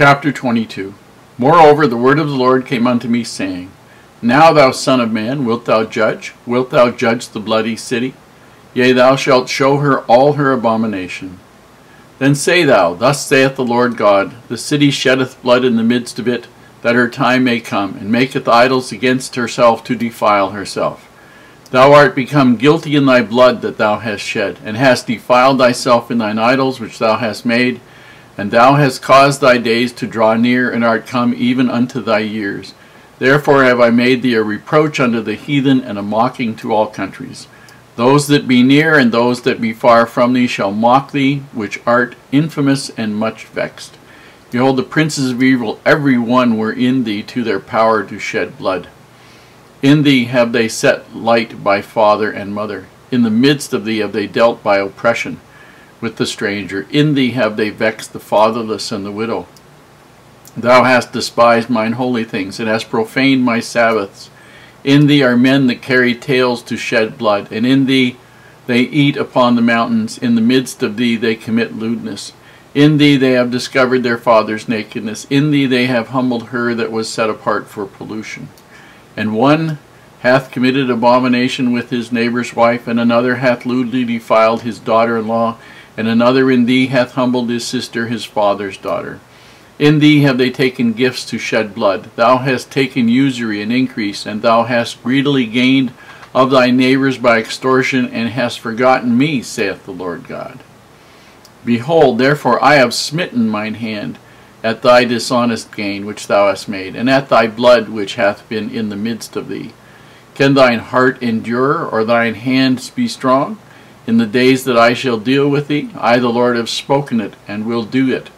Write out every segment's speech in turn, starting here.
Chapter 22. Moreover, the word of the Lord came unto me, saying, Now, thou son of man, wilt thou judge? Wilt thou judge the bloody city? Yea, thou shalt show her all her abomination. Then say thou, Thus saith the Lord God, The city sheddeth blood in the midst of it, that her time may come, and maketh idols against herself to defile herself. Thou art become guilty in thy blood that thou hast shed, and hast defiled thyself in thine idols which thou hast made, and thou hast caused thy days to draw near, and art come even unto thy years. Therefore have I made thee a reproach unto the heathen, and a mocking to all countries. Those that be near and those that be far from thee shall mock thee, which art infamous and much vexed. Behold, the princes of evil, every one were in thee to their power to shed blood. In thee have they set light by father and mother. In the midst of thee have they dealt by oppression with the stranger. In thee have they vexed the fatherless and the widow. Thou hast despised mine holy things, and hast profaned my Sabbaths. In thee are men that carry tales to shed blood, and in thee they eat upon the mountains. In the midst of thee they commit lewdness. In thee they have discovered their father's nakedness. In thee they have humbled her that was set apart for pollution. And one hath committed abomination with his neighbor's wife, and another hath lewdly defiled his daughter-in-law, and another in thee hath humbled his sister, his father's daughter. In thee have they taken gifts to shed blood. Thou hast taken usury and increase, and thou hast greedily gained of thy neighbors by extortion, and hast forgotten me, saith the Lord God. Behold, therefore I have smitten mine hand at thy dishonest gain which thou hast made, and at thy blood which hath been in the midst of thee. Can thine heart endure, or thine hands be strong? In the days that I shall deal with thee, I the Lord have spoken it, and will do it.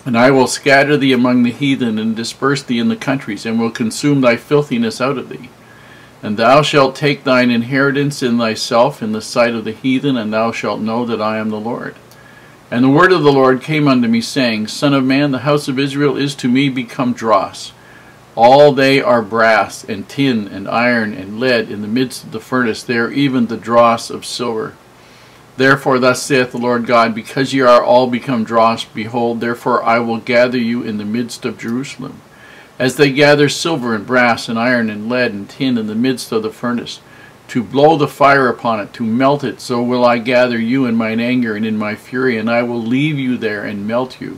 And I will scatter thee among the heathen, and disperse thee in the countries, and will consume thy filthiness out of thee. And thou shalt take thine inheritance in thyself in the sight of the heathen, and thou shalt know that I am the Lord. And the word of the Lord came unto me, saying, Son of man, the house of Israel is to me become dross. All they are brass, and tin, and iron, and lead in the midst of the furnace. They are even the dross of silver. Therefore thus saith the Lord God, Because ye are all become dross, behold, therefore I will gather you in the midst of Jerusalem, as they gather silver and brass and iron and lead and tin in the midst of the furnace, to blow the fire upon it, to melt it. So will I gather you in mine anger and in my fury, and I will leave you there and melt you.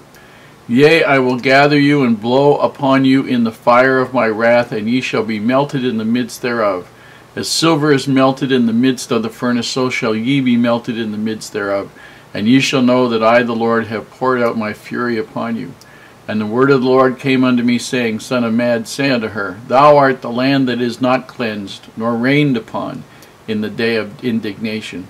Yea, I will gather you and blow upon you in the fire of my wrath, and ye shall be melted in the midst thereof. As silver is melted in the midst of the furnace, so shall ye be melted in the midst thereof. And ye shall know that I, the Lord, have poured out my fury upon you. And the word of the Lord came unto me, saying, Son of man, say unto her, Thou art the land that is not cleansed, nor rained upon in the day of indignation.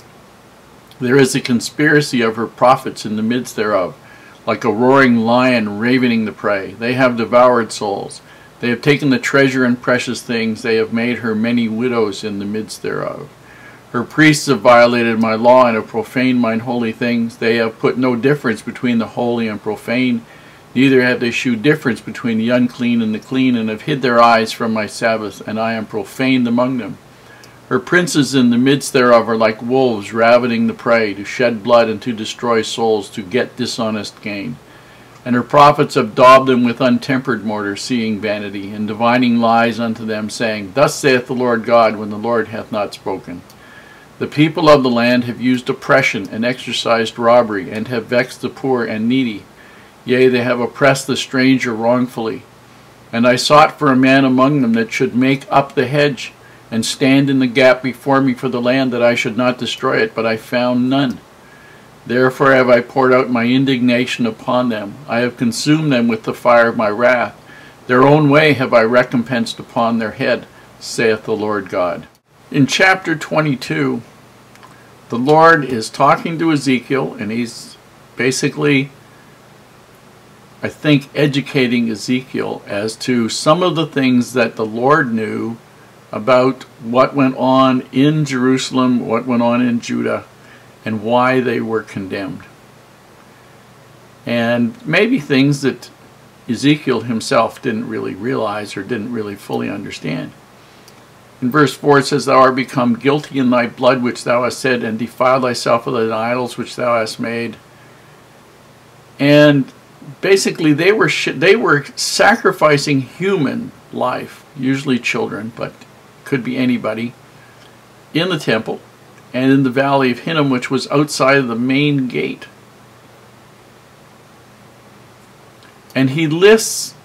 There is a conspiracy of her prophets in the midst thereof, like a roaring lion ravening the prey. They have devoured souls. They have taken the treasure and precious things. They have made her many widows in the midst thereof. Her priests have violated my law, and have profaned mine holy things. They have put no difference between the holy and profane, neither have they shewed difference between the unclean and the clean, and have hid their eyes from my Sabbaths, and I am profaned among them. Her princes in the midst thereof are like wolves ravening the prey, to shed blood and to destroy souls, to get dishonest gain. And her prophets have daubed them with untempered mortar, seeing vanity, and divining lies unto them, saying, Thus saith the Lord God, when the Lord hath not spoken. The people of the land have used oppression, and exercised robbery, and have vexed the poor and needy. Yea, they have oppressed the stranger wrongfully. And I sought for a man among them that should make up the hedge, and stand in the gap before me for the land, that I should not destroy it, but I found none. Therefore have I poured out my indignation upon them. I have consumed them with the fire of my wrath. Their own way have I recompensed upon their head, saith the Lord God. In chapter 22, the Lord is talking to Ezekiel, and he's basically, I think, educating Ezekiel as to some of the things that the Lord knew about what went on in Jerusalem, what went on in Judah, and why they were condemned. And maybe things that Ezekiel himself didn't really realize or didn't really fully understand. In verse 4 it says, Thou art become guilty in thy blood which thou hast said, and defiled thyself with thine idols which thou hast made. And basically they were sacrificing human life, usually children, but could be anybody, in the temple and in the valley of Hinnom, which was outside of the main gate. And he lists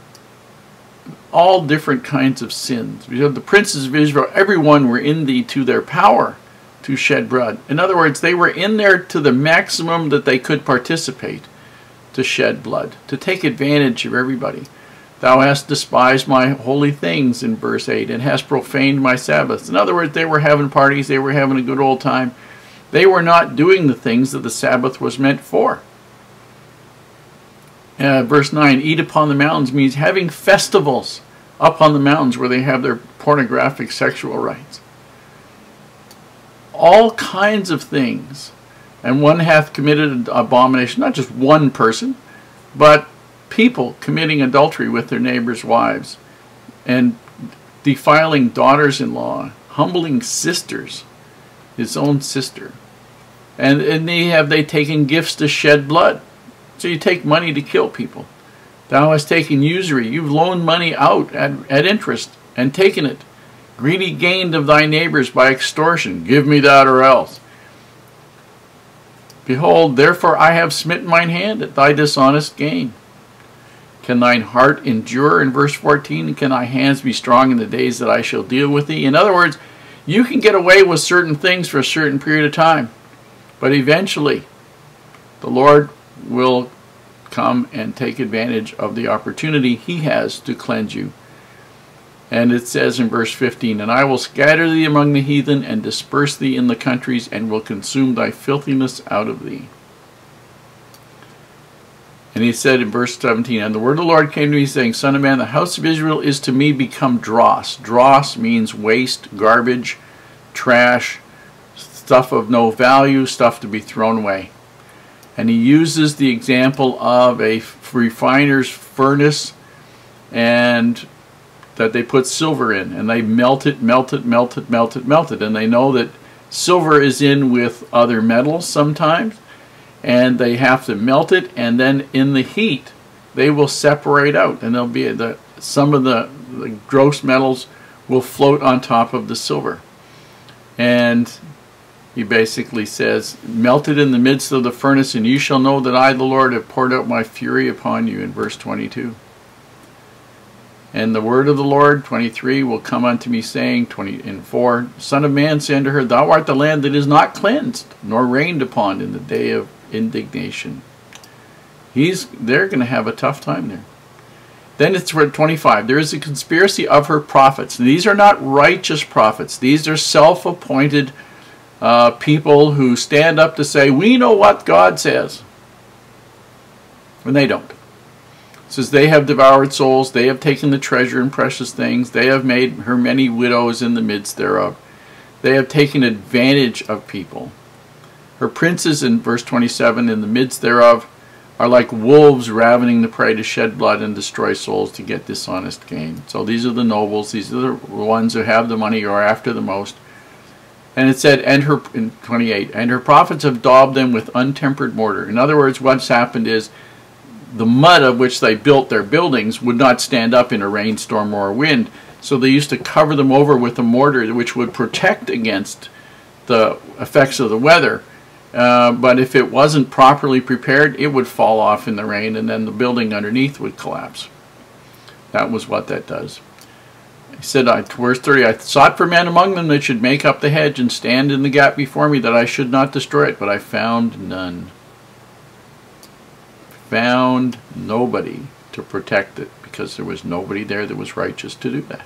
all different kinds of sins. You know, the princes of Israel, everyone were in thee to their power to shed blood. In other words, they were in there to the maximum that they could participate to shed blood, to take advantage of everybody. Thou hast despised my holy things, in verse 8, and hast profaned my Sabbaths. In other words, they were having parties, they were having a good old time. They were not doing the things that the Sabbath was meant for. Verse 9, eat upon the mountains means having festivals up on the mountains where they have their pornographic sexual rites. All kinds of things. And one hath committed an abomination, not just one person, but people committing adultery with their neighbors' wives, and defiling daughters-in-law, humbling sisters, his own sister. And they taken gifts to shed blood. So you take money to kill people. Thou hast taken usury. You've loaned money out at interest and taken it. Greedy gain of thy neighbors by extortion. Give me that or else. Behold, therefore I have smitten mine hand at thy dishonest gain. Can thine heart endure, in verse 14, and can thy hands be strong in the days that I shall deal with thee? In other words, you can get away with certain things for a certain period of time, but eventually the Lord will come and take advantage of the opportunity he has to cleanse you. And it says in verse 15, and I will scatter thee among the heathen, and disperse thee in the countries, and will consume thy filthiness out of thee. And he said in verse 17, and the word of the Lord came to me, saying, Son of man, the house of Israel is to me become dross. Dross means waste, garbage, trash, stuff of no value, stuff to be thrown away. And he uses the example of a refiner's furnace, and that they put silver in, and they melt it, and they know that silver is in with other metals sometimes, and they have to melt it, and then in the heat they will separate out, and there'll be some of the gross metals will float on top of the silver. And he basically says, melt it in the midst of the furnace, and you shall know that I, the Lord, have poured out my fury upon you, in verse 22. And the word of the Lord, 23, will come unto me, saying, 24, Son of man, say unto her, Thou art the land that is not cleansed, nor rained upon in the day of indignation. They're going to have a tough time there. Then it's for 25. There is a conspiracy of her prophets. And these are not righteous prophets. These are self-appointed people who stand up to say, we know what God says. And they don't. It says, they have devoured souls, they have taken the treasure and precious things, they have made her many widows in the midst thereof. They have taken advantage of people. Her princes, in verse 27, in the midst thereof, are like wolves ravening the prey to shed blood and destroy souls to get dishonest gain. So these are the nobles, these are the ones who have the money or are after the most. And it said, and her, in 28, and her prophets have daubed them with untempered mortar. In other words, what's happened is the mud of which they built their buildings would not stand up in a rainstorm or a wind. So they used to cover them over with a mortar which would protect against the effects of the weather. But if it wasn't properly prepared, it would fall off in the rain, and then the building underneath would collapse. That was what that does. He said, verse 30, I sought for men among them that should make up the hedge and stand in the gap before me, that I should not destroy it, but I found none. Found nobody to protect it, because there was nobody there that was righteous to do that.